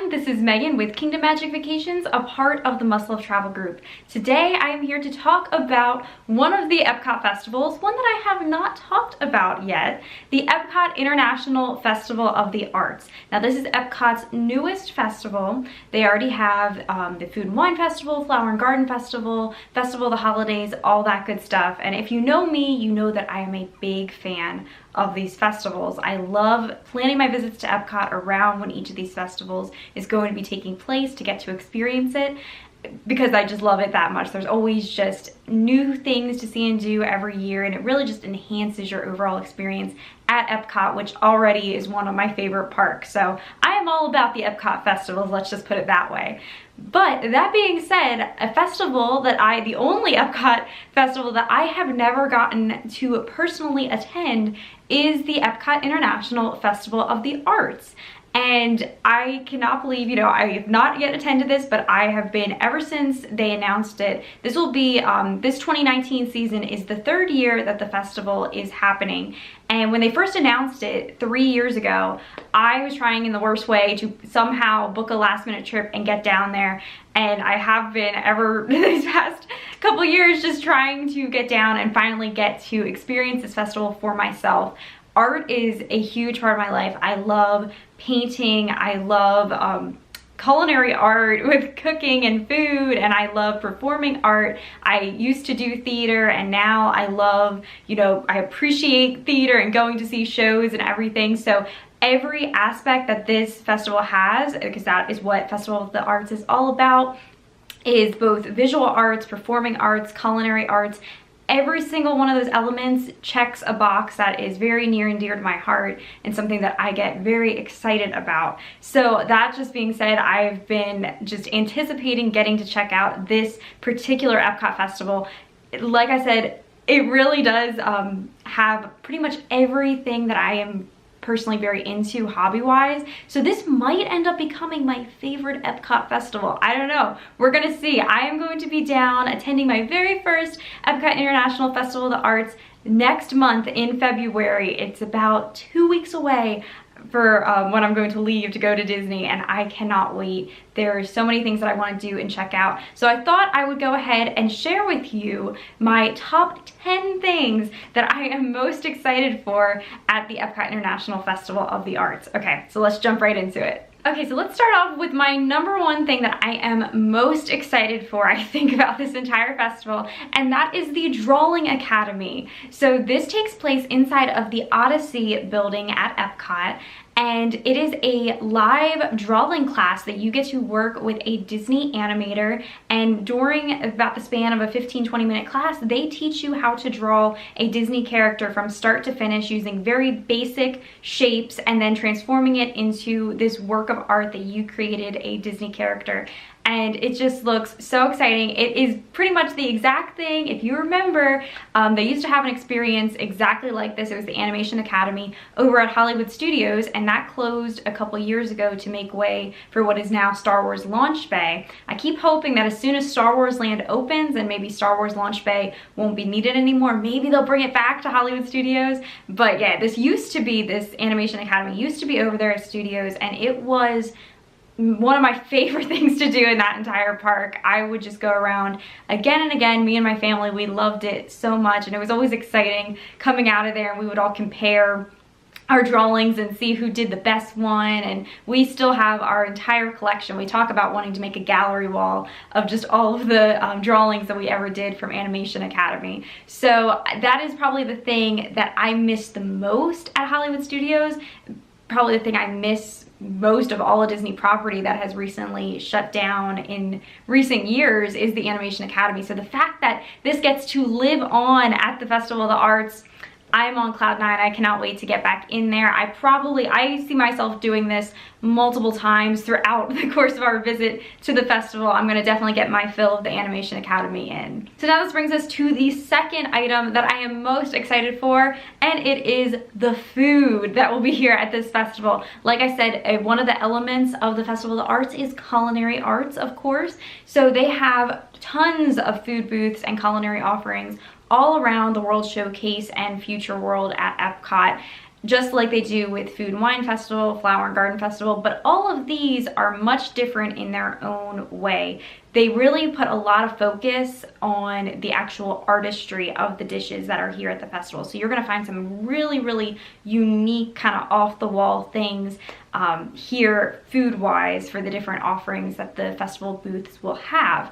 everyone, this is Megan with Kingdom Magic Vacations, a part of the Must Love Travel Group. Today I am here to talk about one of the Epcot festivals, one that I have not talked about yet, the Epcot International Festival of the Arts. Now this is Epcot's newest festival. They already have the Food and Wine Festival, Flower and Garden Festival, Festival of the Holidays, all that good stuff. And if you know me, you know that I am a big fan of these festivals. I love planning my visits to Epcot around when each of these festivals is going to be taking place to get to experience it, because I just love it that much. There's always just new things to see and do every year, and it really just enhances your overall experience at Epcot, which already is one of my favorite parks. So I am all about the Epcot festivals, let's just put it that way. But that being said, a festival that the only Epcot festival that I have never gotten to personally attend is the Epcot International Festival of the Arts. And I cannot believe, I have not yet attended this, but I have been ever since they announced it. This will be, this 2019 season is the third year that the festival is happening. And when they first announced it 3 years ago, I was trying in the worst way to somehow book a last minute trip and get down there. And I have been ever these past couple years just trying to get down and finally get to experience this festival for myself. Art is a huge part of my life. I love painting, I love culinary art with cooking and food, and I love performing art. I used to do theater, and now I love, I appreciate theater and going to see shows and everything. So every aspect that this festival has, because that is what Festival of the Arts is all about, is both visual arts, performing arts, culinary arts. Every single one of those elements checks a box that is very near and dear to my heart and something that I get very excited about. So that just being said, I've been just anticipating getting to check out this particular Epcot festival. Like I said, it really does have pretty much everything that I am personally very into hobby-wise. So this might end up becoming my favorite Epcot festival. I don't know. We're gonna see. I am going to be down attending my very first Epcot International Festival of the Arts next month in February. It's about 2 weeks away for when I'm going to leave to go to Disney, and I cannot wait. There are so many things that I want to do and check out. So I thought I would go ahead and share with you my top 10 things that I am most excited for at the Epcot International Festival of the Arts. Okay, so let's jump right into it. Okay, so let's start off with my number one thing that I am most excited for, I think, about this entire festival, and that is the Drawing Academy. So this takes place inside of the Odyssey building at Epcot, and it is a live drawing class that you get to work with a Disney animator, and during about the span of a 15-20 minute class, they teach you how to draw a Disney character from start to finish using very basic shapes and then transforming it into this work of art that you created a Disney character. And it just looks so exciting. It is pretty much the exact thing. If you remember, they used to have an experience exactly like this. It was the Animation Academy over at Hollywood Studios, and that closed a couple years ago to make way for what is now Star Wars Launch Bay. I keep hoping that as soon as Star Wars Land opens and maybe Star Wars Launch Bay won't be needed anymore, maybe they'll bring it back to Hollywood Studios. But yeah, this Animation Academy used to be over there at Studios, and it was one of my favorite things to do in that entire park. I would just go around again and again. Me and my family, we loved it so much, and it was always exciting coming out of there, and we would all compare our drawings and see who did the best one. And we still have our entire collection. We talk about wanting to make a gallery wall of just all of the drawings that we ever did from Animation Academy. So that is probably the thing that I miss the most at Hollywood Studios. Probably the thing I miss most of all a Disney property that has recently shut down in recent years is the Animation Academy. So the fact that this gets to live on at the Festival of the Arts, I'm on cloud nine. I cannot wait to get back in there. I see myself doing this multiple times throughout the course of our visit to the festival. I'm gonna definitely get my fill of the Animation Academy in. So now this brings us to the second item that I am most excited for, and it is the food that will be here at this festival. Like I said, one of the elements of the Festival of the Arts is culinary arts, of course. So they have tons of food booths and culinary offerings all around the World Showcase and Future World at Epcot. just like they do with Food and Wine Festival, Flower and Garden Festival, but all of these are much different in their own way. They really put a lot of focus on the actual artistry of the dishes that are here at the festival. So you're gonna find some really, really unique kind of off-the-wall things here food-wise for the different offerings that the festival booths will have.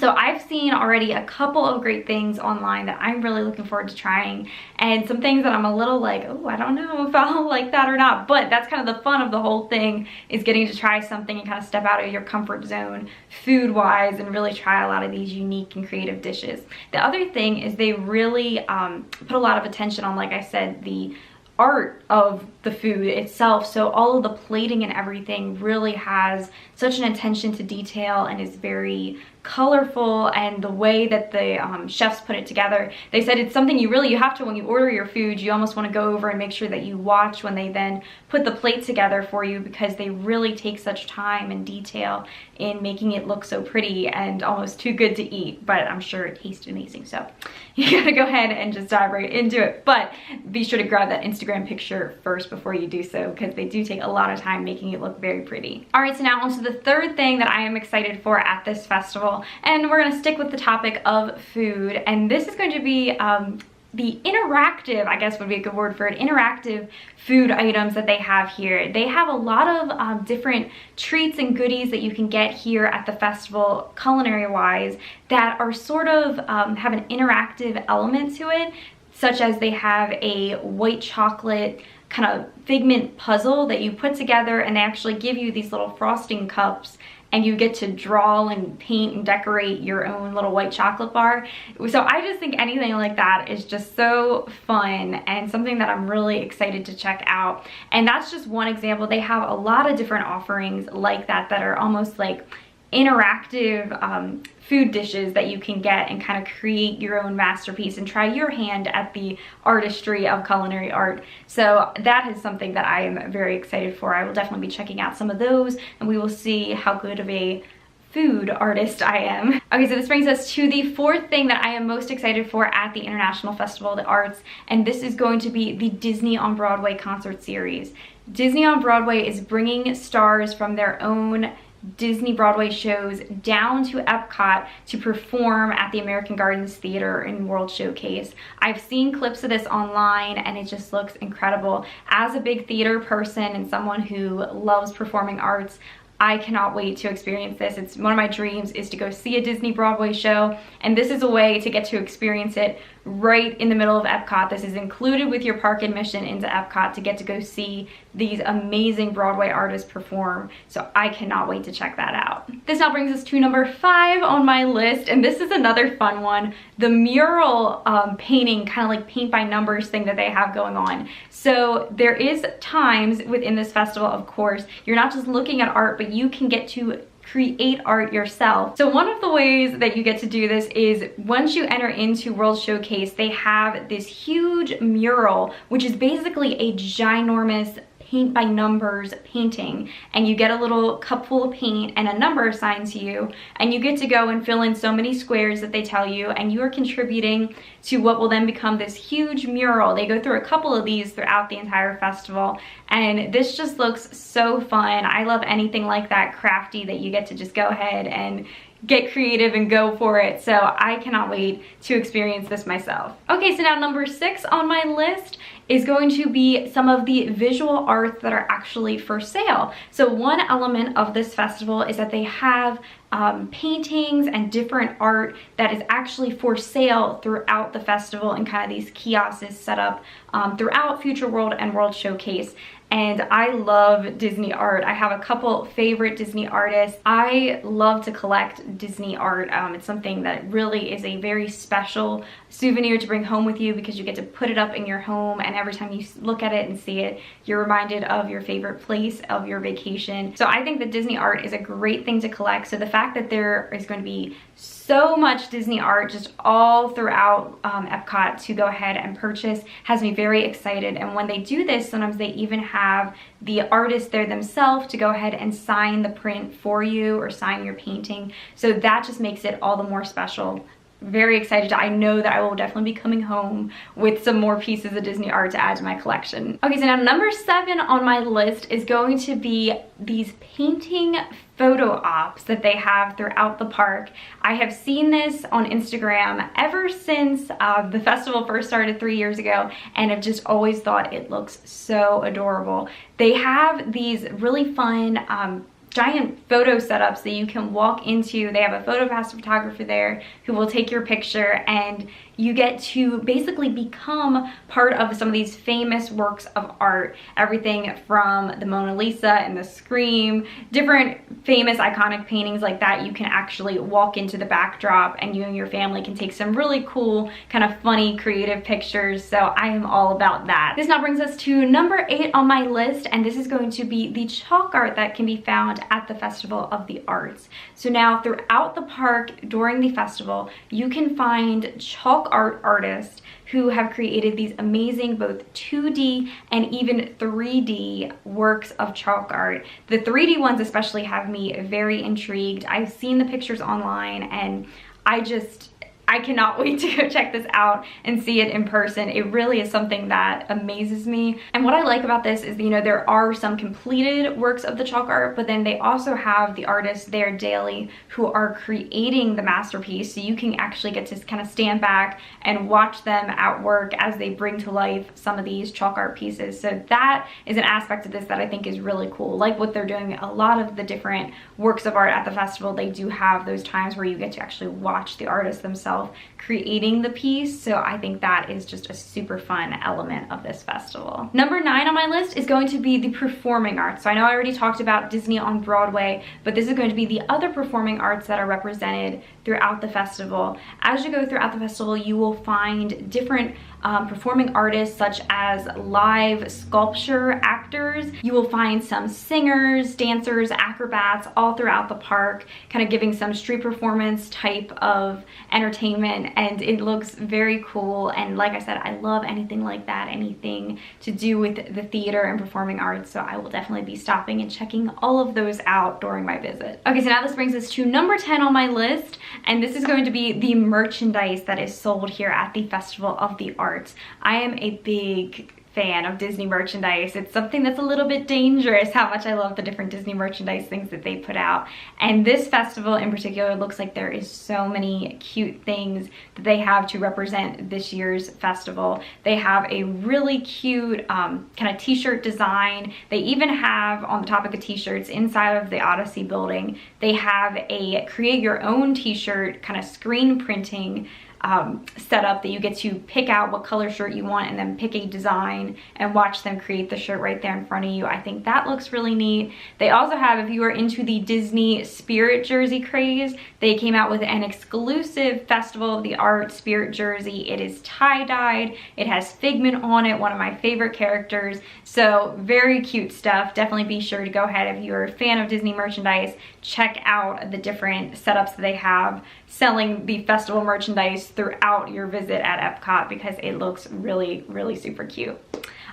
So I've seen already a couple of great things online that I'm really looking forward to trying, and some things that I'm a little like, oh, I don't know if I'll like that or not, but that's kind of the fun of the whole thing, is getting to try something and kind of step out of your comfort zone food-wise and really try a lot of these unique and creative dishes. The other thing is they really put a lot of attention on, like I said, the art of the food itself. So all of the plating and everything really has such an attention to detail and is very colorful, and the way that the chefs put it together, they said it's something you have to, when you order your food, you almost want to go over and make sure that you watch when they then put the plate together for you, because they really take such time and detail in making it look so pretty and almost too good to eat. But I'm sure it tastes amazing, so you gotta go ahead and just dive right into it. But be sure to grab that Instagram picture first before you do so, because they do take a lot of time making it look very pretty. All right, so now on to the third thing that I am excited for at this festival, and we're gonna stick with the topic of food, and this is going to be the interactive, I guess would be a good word for it, interactive food items that they have here. They have a lot of different treats and goodies that you can get here at the festival, culinary wise, that are sort of have an interactive element to it, such as they have a white chocolate kind of figment puzzle that you put together, and they actually give you these little frosting cups, and you get to draw and paint and decorate your own little white chocolate bar. So I just think anything like that is just so fun and something that I'm really excited to check out. And that's just one example. They have a lot of different offerings like that that are almost like interactive food dishes that you can get and kind of create your own masterpiece and try your hand at the artistry of culinary art. So that is something that I am very excited for. I will definitely be checking out some of those, and we will see how good of a food artist I am. Okay, so this brings us to the fourth thing that I am most excited for at the International Festival of the Arts, and this is going to be the Disney on Broadway concert series. Disney on Broadway is bringing stars from their own Disney Broadway shows down to Epcot to perform at the American Gardens Theater and World Showcase. I've seen clips of this online and it just looks incredible. As a big theater person and someone who loves performing arts, I cannot wait to experience this. It's one of my dreams, is to go see a Disney Broadway show, and this is a way to get to experience it right in the middle of Epcot. This is included with your park admission into Epcot to get to go see these amazing Broadway artists perform. So I cannot wait to check that out. This now brings us to number 5 on my list, and this is another fun one. The mural painting, kind of like paint by numbers thing that they have going on. So there is times within this festival, of course, you're not just looking at art, but you can get to create art yourself. So one of the ways that you get to do this is once you enter into World Showcase, they have this huge mural, which is basically a ginormous paint by numbers painting, and you get a little cup full of paint and a number assigned to you, and you get to go and fill in so many squares that they tell you, and you are contributing to what will then become this huge mural. They go through a couple of these throughout the entire festival, and this just looks so fun. I love anything like that, crafty, that you get to just go ahead and get creative and go for it. So I cannot wait to experience this myself. Okay, so now number 6 on my list is going to be some of the visual arts that are actually for sale. So one element of this festival is that they have paintings and different art that is actually for sale throughout the festival, and kind of these kiosks set up throughout Future World and World Showcase. And I love Disney art. I have a couple favorite Disney artists. I love to collect Disney art. It's something that really is a very special souvenir to bring home with you, because you get to put it up in your home, and every time you look at it and see it, you're reminded of your favorite place, of your vacation. So I think that Disney art is a great thing to collect. So the fact that there is going to be so much Disney art just all throughout Epcot to go ahead and purchase has me very excited. And when they do this, sometimes they even have the artist there themselves to go ahead and sign the print for you or sign your painting. So that just makes it all the more special. very excited. I know that I will definitely be coming home with some more pieces of Disney art to add to my collection. Okay, so now number 7 on my list is going to be these painting photo ops that they have throughout the park. I have seen this on Instagram ever since the festival first started 3 years ago, and I've just always thought it looks so adorable. They have these really fun giant photo setups that you can walk into. They have a PhotoPass photographer there who will take your picture, and you get to basically become part of some of these famous works of art. Everything from the Mona Lisa and the Scream, different famous iconic paintings like that. You can actually walk into the backdrop and you and your family can take some really cool, kind of funny, creative pictures. So I am all about that. This now brings us to number 8 on my list, and this is going to be the chalk art that can be found at the Festival of the Arts. So now throughout the park during the festival, you can find chalk art artists who have created these amazing both 2D and even 3D works of chalk art. The 3D ones especially have me very intrigued. I've seen the pictures online and I cannot wait to go check this out and see it in person. It really is something that amazes me. And what I like about this is, you know, there are some completed works of the chalk art, but then they also have the artists there daily who are creating the masterpiece. So you can actually get to kind of stand back and watch them at work as they bring to life some of these chalk art pieces. So that is an aspect of this that I think is really cool. Like what they're doing, a lot of the different works of art at the festival, they do have those times where you get to actually watch the artists themselves creating the piece. So I think that is just a super fun element of this festival. Number 9 on my list is going to be the performing arts. So I know I already talked about Disney on Broadway, but this is going to be the other performing arts that are represented throughout the festival. As you go throughout the festival, you will find different performing artists such as live sculpture actors. You will find some singers, dancers, acrobats all throughout the park, kind of giving some street performance type of entertainment, and it looks very cool. And like I said, I love anything like that, anything to do with the theater and performing arts, so I will definitely be stopping and checking all of those out during my visit. Okay, so now this brings us to number 10 on my list, and this is going to be the merchandise that is sold here at the Festival of the Arts. I am a big fan of Disney merchandise. It's something that's a little bit dangerous how much I love the different Disney merchandise things that they put out. And this festival in particular looks like there is so many cute things that they have to represent this year's festival. They have a really cute kind of t-shirt design. They even have, on the topic of t-shirts, inside of the Odyssey building, they have a create your own t-shirt kind of screen printing setup that you get to pick out what color shirt you want and then pick a design and watch them create the shirt right there in front of you. I think that looks really neat. They also have, if you are into the Disney Spirit jersey craze, they came out with an exclusive Festival of the Arts Spirit jersey. It is tie-dyed. It has Figment on it, one of my favorite characters. So very cute stuff. Definitely be sure to go ahead if you're a fan of Disney merchandise, check out the different setups that they have selling the festival merchandise throughout your visit at Epcot, because it looks really, really super cute.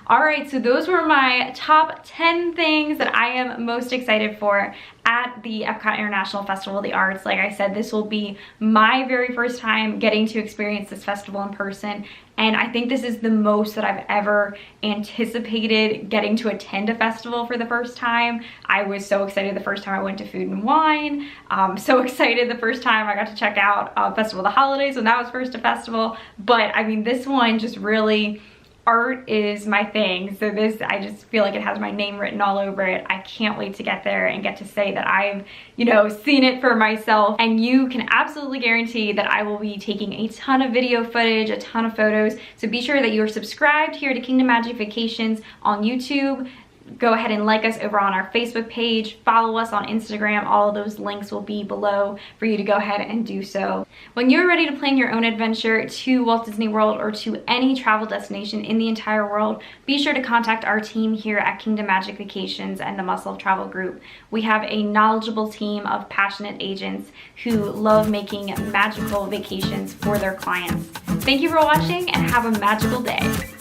All right, so those were my top 10 things that I am most excited for at the Epcot International Festival of the Arts. Like I said, this will be my very first time getting to experience this festival in person, and I think this is the most that I've ever anticipated getting to attend a festival for the first time. I was so excited the first time I went to Food and Wine, so excited the first time I got to check out Festival of the Holidays when that was first a festival, but I mean, this one just really, art is my thing. So this, I just feel like it has my name written all over it. I can't wait to get there and get to say that I've, you know, seen it for myself. And you can absolutely guarantee that I will be taking a ton of video footage, a ton of photos. So be sure that you're subscribed here to Kingdom Magic Vacations on YouTube. Go ahead and like us over on our Facebook page, follow us on Instagram. All of those links will be below for you to go ahead and do so. When you're ready to plan your own adventure to Walt Disney World or to any travel destination in the entire world, be sure to contact our team here at Kingdom Magic Vacations and the Muscle of Travel Group. We have a knowledgeable team of passionate agents who love making magical vacations for their clients. Thank you for watching and have a magical day.